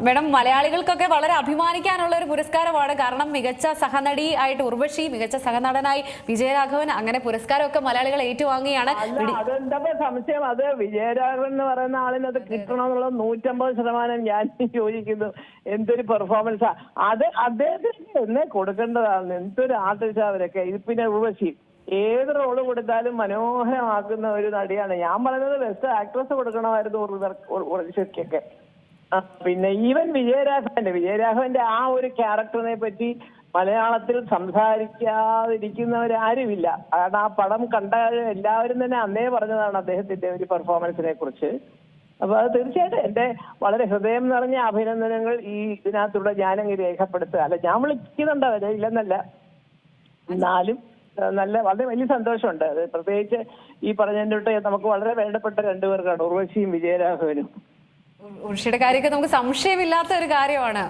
Madam, മലയാളികൾക്കൊക്കെ വളരെ അഭിമാനിക്കാനുള്ള ഒരു പുരസ്കാരമാണ്. കാരണം മികച്ച സഹനടി ആയിട്ട് ഉർവശി, മികച്ച സഹനടനായി വിജയരാഘവൻ, അങ്ങനെ പുരസ്കാരമൊക്കെ മലയാളികൾ ഏറ്റുവാങ്ങിയാണ്. അതെന്താ സംശയം? അത് വിജയരാഘവൻ എന്ന് പറയുന്ന ആളിന് അത് കിട്ടണമെന്നുള്ളത് 150% ഞാൻ യോജിക്കുന്നു. എന്തൊരു പെർഫോമൻസാ അത്! അദ്ദേഹത്തിന് എന്നെ കൊടുക്കേണ്ടതാണ്. എന്തൊരു ആർട്ടിസ്റ്റ് അവരൊക്കെ. ഇത് പിന്നെ ഉർവശി ഏത് റോള് കൊടുത്താലും മനോഹരമാക്കുന്ന ഒരു നടിയാണ്. ഞാൻ പറയുന്നത് ബെസ്റ്റ് ആക്ട്രസ് കൊടുക്കണമായിരുന്നു ഉർവശിക്കൊക്കെ. പിന്നെ ഈവൻ വിജയരാഘവന്റെ ആ ഒരു ക്യാരക്ടറിനെ പറ്റി മലയാളത്തിൽ സംസാരിക്കാതിരിക്കുന്നവരാരുമില്ല. കാരണം ആ പടം കണ്ട എല്ലാവരും തന്നെ അന്നേ പറഞ്ഞതാണ് അദ്ദേഹത്തിന്റെ ഒരു പെർഫോമൻസിനെ കുറിച്ച്. അപ്പൊ അത് തീർച്ചയായിട്ടും എന്റെ വളരെ ഹൃദയം നിറഞ്ഞ അഭിനന്ദനങ്ങൾ ഈ ഇതിനകത്തൂടെ ഞാനങ്ങ് രേഖപ്പെടുത്തുക. അല്ല, ഞാൻ വിളിക്കുന്നുണ്ട് അവരെ, ഇല്ലെന്നല്ല. എന്നാലും വളരെ വലിയ സന്തോഷമുണ്ട്. അത് പ്രത്യേകിച്ച് ഈ പറഞ്ഞതിന്റെ നമുക്ക് വളരെ വേണ്ടപ്പെട്ട രണ്ടുപേർക്കാണ്, ഉർവശിയും വിജയരാഘവനും. ഉർവശിയുടെ കാര്യമൊക്കെ നമുക്ക് സംശയമില്ലാത്ത ഒരു കാര്യമാണ്.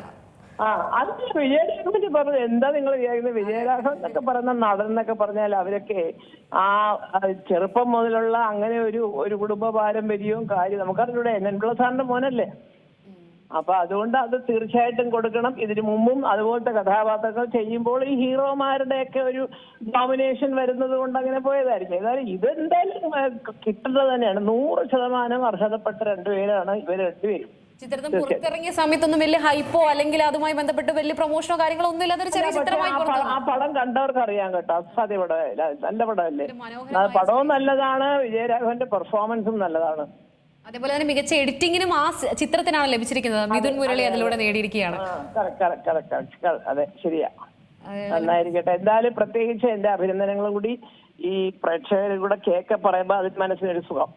അത് വിജയരാഘവൻ പറഞ്ഞു. എന്താ നിങ്ങൾ വിചാരിക്കുന്നത്? വിജയരാഘവൻ എന്നൊക്കെ പറയുന്ന നടൻ എന്നൊക്കെ പറഞ്ഞാൽ അവരൊക്കെ ആ ചെറുപ്പം മുതലുള്ള അങ്ങനെ ഒരു കുടുംബ പാരമ്പര്യവും കാര്യം നമുക്കറിഞ്ഞൂടെ. NN സാറിന്റെ മോനല്ലേ. അപ്പൊ അതുകൊണ്ട് അത് തീർച്ചയായിട്ടും കൊടുക്കണം. ഇതിനു മുമ്പും അതുപോലത്തെ കഥാപാത്രങ്ങൾ ചെയ്യുമ്പോൾ ഈ ഹീറോമാരുടെയൊക്കെ ഒരു ഡോമിനേഷൻ വരുന്നത് കൊണ്ട് അങ്ങനെ പോയതായിരിക്കും. ഏതായാലും ഇതെന്തായാലും കിട്ടുന്നത് തന്നെയാണ്. 100% അർഹതപ്പെട്ട രണ്ടുപേരാണ് ഇവർ രണ്ടുപേരും. ചിത്രത്തിൽ പുറത്തിറങ്ങിയ സമയത്തൊന്നും വലിയ ഹൈപ്പോ അല്ലെങ്കിൽ അതുമായി ബന്ധപ്പെട്ട് വലിയ പ്രൊമോഷനോ കാര്യങ്ങളോ ഒന്നും ഇല്ലാതെ ചെറിയ ചിത്രമായി ആ പടം കണ്ടവർക്ക് അറിയാൻ കേട്ടോ. അസാധ്യ പടമല്ല, നല്ല പടമല്ലേ. പടവും നല്ലതാണ്, വിജയരാഘവന്റെ പെർഫോമൻസും നല്ലതാണ്. അതേപോലെ തന്നെ മികച്ച എഡിറ്റിംഗിനും ആ ചിത്രത്തിനാണ് ലഭിച്ചിരിക്കുന്നത്. മിഥുൻ മുരളി അതിലൂടെ നേടിയിരിക്കുകയാണ്. അതെ, ശരിയാ. നന്നായിരിക്കട്ടെ. എന്തായാലും പ്രത്യേകിച്ച് എന്റെ അഭിനന്ദനങ്ങളും കൂടി ഈ പ്രേക്ഷകരുടെ കേക്ക് പറയുമ്പോൾ അതിന് മനസ്സിനൊരു സുഖം.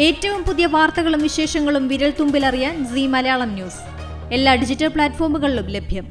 ഏറ്റവും പുതിയ വാർത്തകളും വിശേഷങ്ങളും വിരൽ തുമ്പിലറിയാൻ സീ മലയാളം ന്യൂസ് എല്ലാ ഡിജിറ്റൽ പ്ലാറ്റ്ഫോമുകളിലും ലഭ്യം.